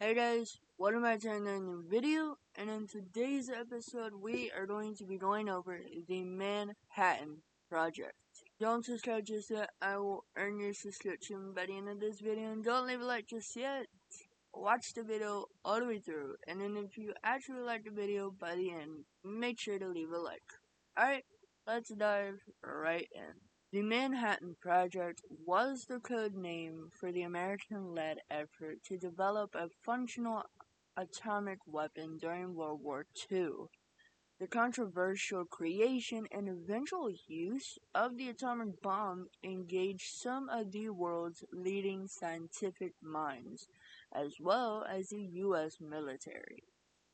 Hey guys, welcome back to another new video, and in today's episode we are going to be going over the Manhattan Project. Don't subscribe just yet, I will earn your subscription by the end of this video, and don't leave a like just yet. Watch the video all the way through, and then if you actually like the video by the end, make sure to leave a like. Alright, let's dive right in. The Manhattan Project was the code name for the American-led effort to develop a functional atomic weapon during World War II. The controversial creation and eventual use of the atomic bomb engaged some of the world's leading scientific minds, as well as the U.S. military,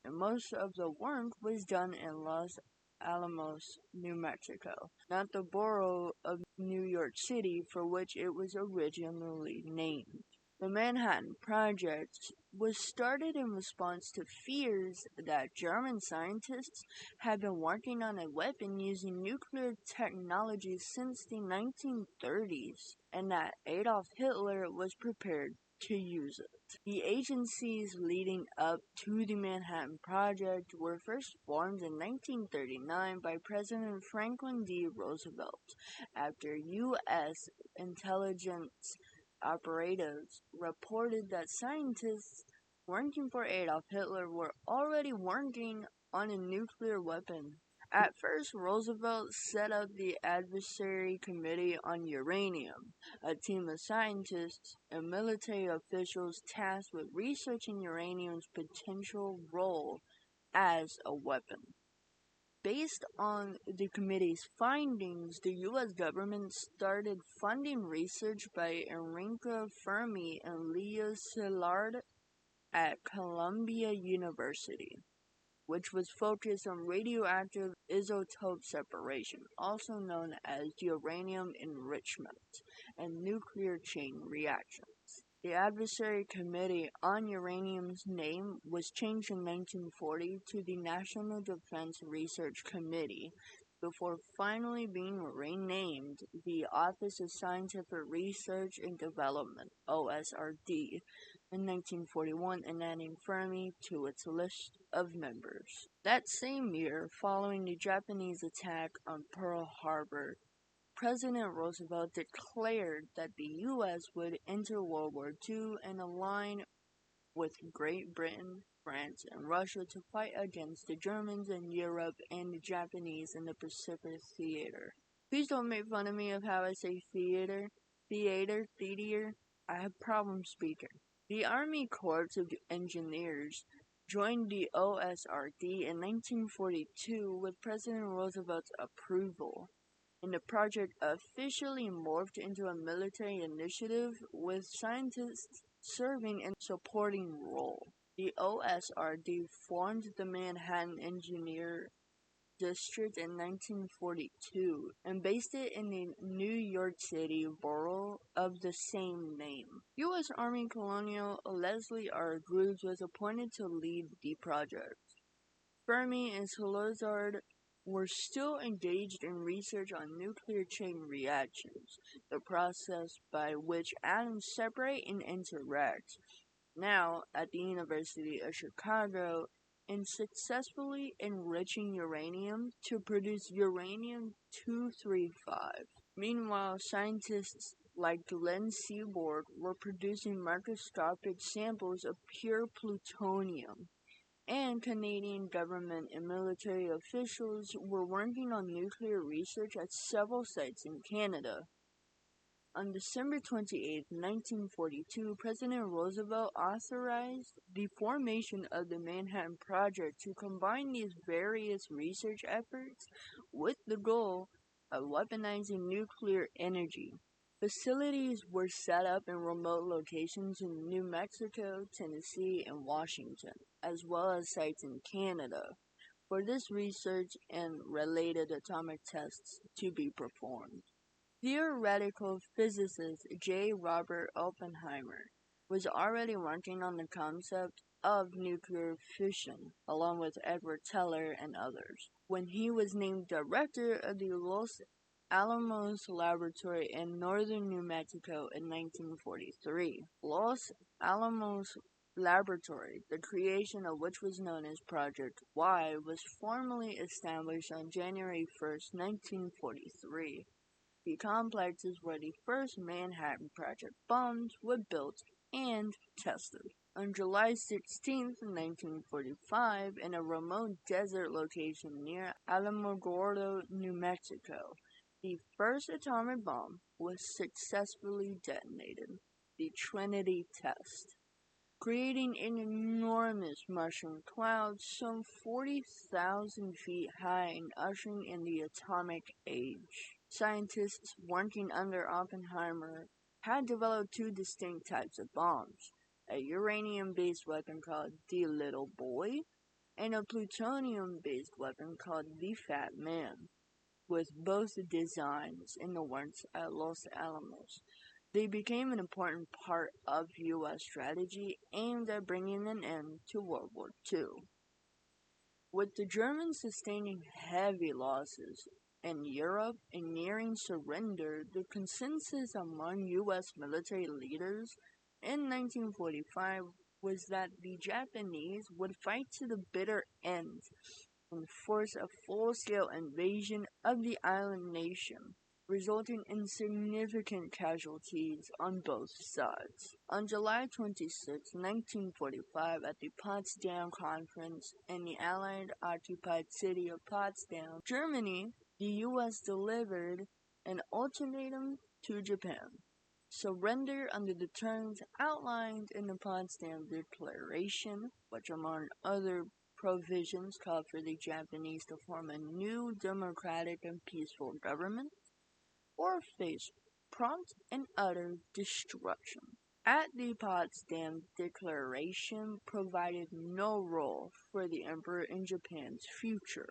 and most of the work was done in Los Alamos, New Mexico, not the borough of New York City for which it was originally named. The Manhattan Project was started in response to fears that German scientists had been working on a weapon using nuclear technology since the 1930s, and that Adolf Hitler was prepared to use it. The agencies leading up to the Manhattan Project were first formed in 1939 by President Franklin D. Roosevelt after U.S. intelligence operatives reported that scientists working for Adolf Hitler were already working on a nuclear weapon. At first, Roosevelt set up the Advisory Committee on Uranium, a team of scientists and military officials tasked with researching uranium's potential role as a weapon. Based on the committee's findings, the U.S. government started funding research by Enrico Fermi and Leo Szilard at Columbia University, which was focused on radioactive isotope separation, also known as uranium enrichment, and nuclear chain reactions. The Advisory Committee on Uranium's name was changed in 1940 to the National Defense Research Committee, before finally being renamed the Office of Scientific Research and Development, OSRD, in 1941 and adding Fermi to its list of members. That same year, following the Japanese attack on Pearl Harbor, President Roosevelt declared that the U.S. would enter World War II and align with Great Britain, France, and Russia to fight against the Germans in Europe and the Japanese in the Pacific theater. Please don't make fun of me of how I say theater. I have problems speaking. The Army Corps of Engineers joined the OSRD in 1942 with President Roosevelt's approval, and the project officially morphed into a military initiative with scientists serving in a supporting role. The OSRD formed the Manhattan Engineer District in 1942 and based it in the New York City borough of the same name. U.S. Army Colonel Leslie R. Groves was appointed to lead the project. Fermi and Szilard were still engaged in research on nuclear chain reactions, the process by which atoms separate and interact, now at the University of Chicago, in successfully enriching uranium to produce uranium-235. Meanwhile, scientists like Glenn Seaborg were producing microscopic samples of pure plutonium, and Canadian government and military officials were working on nuclear research at several sites in Canada. On December 28, 1942, President Roosevelt authorized the formation of the Manhattan Project to combine these various research efforts with the goal of weaponizing nuclear energy. Facilities were set up in remote locations in New Mexico, Tennessee, and Washington, as well as sites in Canada, for this research and related atomic tests to be performed. Theoretical physicist J. Robert Oppenheimer was already working on the concept of nuclear fission, along with Edward Teller and others, when he was named director of the Los Alamos Laboratory in northern New Mexico in 1943. Los Alamos Laboratory, the creation of which was known as Project Y, was formally established on January 1st, 1943. The complexes where the first Manhattan Project bombs were built and tested. On July 16th, 1945, in a remote desert location near Alamogordo, New Mexico, the first atomic bomb was successfully detonated, the Trinity test, creating an enormous mushroom cloud some 40,000 feet high and ushering in the atomic age. Scientists working under Oppenheimer had developed two distinct types of bombs, a uranium-based weapon called the Little Boy, and a plutonium-based weapon called the Fat Man. With both designs in the works at Los Alamos, they became an important part of U.S. strategy aimed at bringing an end to World War II. With the Germans sustaining heavy losses in Europe and nearing surrender, the consensus among U.S. military leaders in 1945 was that the Japanese would fight to the bitter end and force a full-scale invasion of the island nation, resulting in significant casualties on both sides. On July 26, 1945, at the Potsdam Conference in the Allied-occupied city of Potsdam, Germany, the U.S. delivered an ultimatum to Japan: surrender under the terms outlined in the Potsdam Declaration, which among other provisions called for the Japanese to form a new democratic and peaceful government, or face prompt and utter destruction. At the Potsdam Declaration provided no role for the emperor in Japan's future.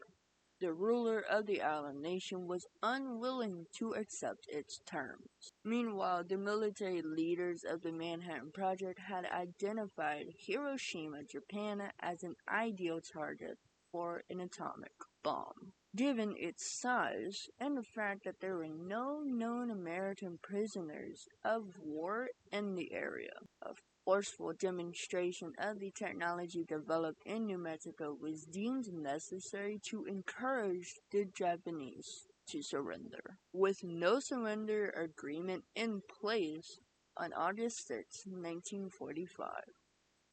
The ruler of the island nation was unwilling to accept its terms. Meanwhile, the military leaders of the Manhattan Project had identified Hiroshima, Japan, as an ideal target for an atomic bomb, given its size and the fact that there were no known American prisoners of war in the area. A forceful demonstration of the technology developed in New Mexico was deemed necessary to encourage the Japanese to surrender. With no surrender agreement in place, on August 6, 1945,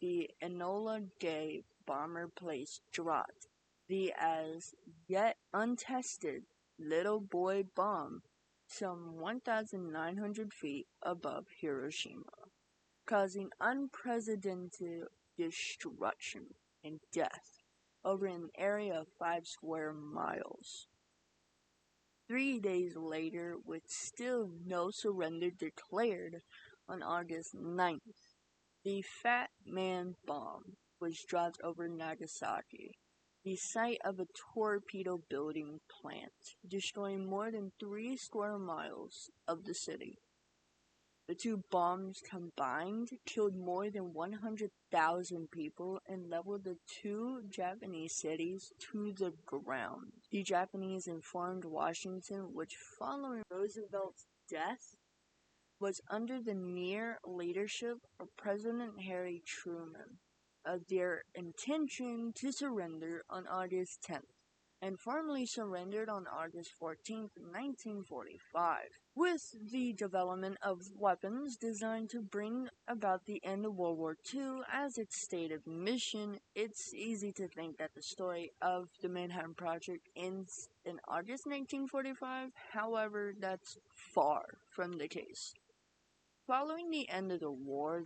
the Enola Gay bomber plane dropped the as yet untested Little Boy bomb some 1,900 feet above Hiroshima, causing unprecedented destruction and death over an area of 5 square miles. 3 days later, with still no surrender declared, on August 9th, the Fat Man bomb was dropped over Nagasaki, the site of a torpedo building plant, destroying more than 3 square miles of the city. The two bombs combined killed more than 100,000 people and leveled the two Japanese cities to the ground. The Japanese informed Washington, which following Roosevelt's death was under the near leadership of President Harry Truman, of their intention to surrender on August 10th, and formally surrendered on August 14th, 1945. With the development of weapons designed to bring about the end of World War II as its stated mission, it's easy to think that the story of the Manhattan Project ends in August 1945. However, that's far from the case. Following the end of the war,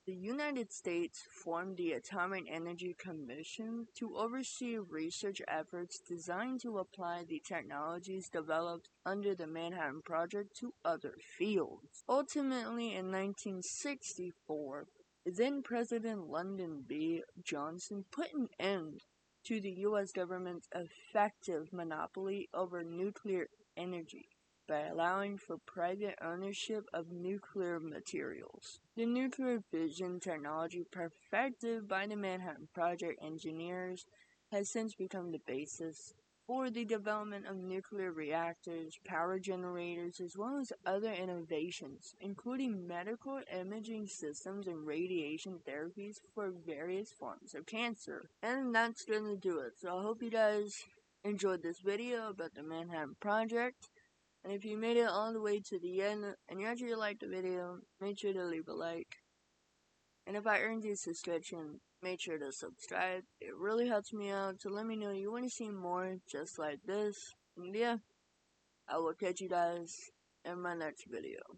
the United States formed the Atomic Energy Commission to oversee research efforts designed to apply the technologies developed under the Manhattan Project to other fields. Ultimately, in 1964, then-President Lyndon B. Johnson put an end to the U.S. government's effective monopoly over nuclear energy by allowing for private ownership of nuclear materials. The nuclear fission technology perfected by the Manhattan Project engineers has since become the basis for the development of nuclear reactors, power generators, as well as other innovations, including medical imaging systems and radiation therapies for various forms of cancer. And that's gonna do it. So I hope you guys enjoyed this video about the Manhattan Project. And if you made it all the way to the end and you actually liked the video, make sure to leave a like. And if I earned you a subscription, make sure to subscribe. It really helps me out to let me know you want to see more just like this. And yeah, I will catch you guys in my next video.